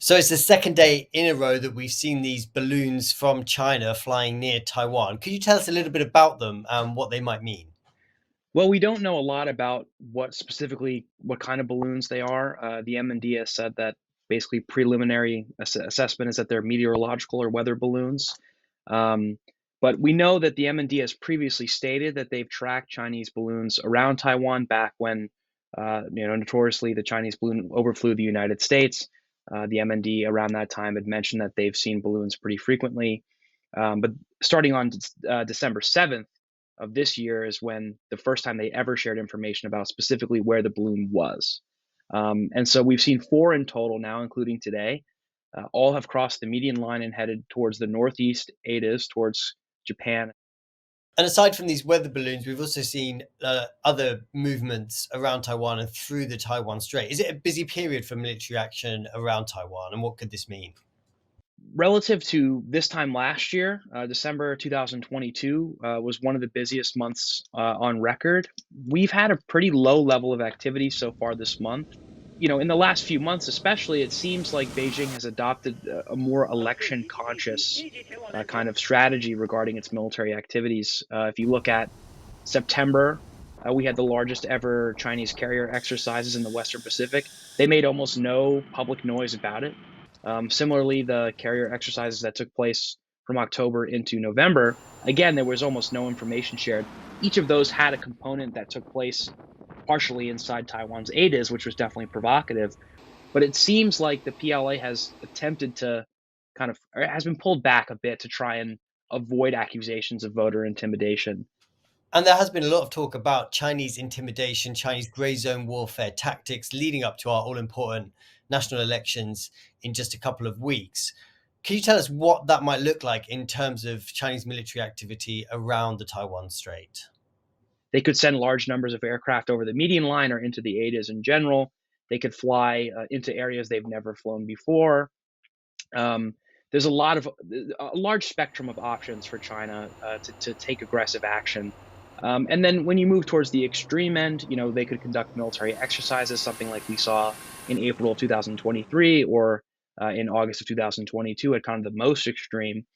So it's the second day in a row that we've seen these balloons from China flying near Taiwan. Could you tell us a little bit about them and what they might mean? Well, we don't know a lot about what kind of balloons they are. The M&D has said that basically preliminary assessment is that they're meteorological or weather balloons. Um, but we know that the M&D has previously stated that they've tracked Chinese balloons around Taiwan back when, notoriously the Chinese balloon overflew the United States. The M&D around that time had mentioned that they've seen balloons pretty frequently. But starting on December 7th of this year is when the first time they ever shared information about specifically where the balloon was. And so we've seen four in total now, including today. All have crossed the median line and headed towards the northeast ADAs, towards Japan. And aside from these weather balloons, we've also seen other movements around Taiwan and through the Taiwan Strait. Is it a busy period for military action around Taiwan, and what could this mean? Relative to this time last year, December 2022 was one of the busiest months on record. We've had a pretty low level of activity so far this month. In the last few months, especially, it seems like Beijing has adopted a more election conscious kind of strategy regarding its military activities. If you look at September, we had the largest ever Chinese carrier exercises in the Western Pacific. They made almost no public noise about it. Similarly, the carrier exercises that took place from October into November, again, there was almost no information shared. Each of those had a component that took place partially inside Taiwan's ADIS, which was definitely provocative. But it seems like the PLA has attempted to or has been pulled back a bit to try and avoid accusations of voter intimidation. And there has been a lot of talk about Chinese intimidation, Chinese grey zone warfare tactics leading up to our all important national elections in just a couple of weeks. Can you tell us what that might look like in terms of Chinese military activity around the Taiwan Strait? They could send large numbers of aircraft over the median line or into the ADIS in general. They could fly into areas they've never flown before. Um, there's a large spectrum of options for China to take aggressive action. And then when you move towards the extreme end, they could conduct military exercises, something like we saw in April of 2023 or in August of 2022 at kind of the most extreme.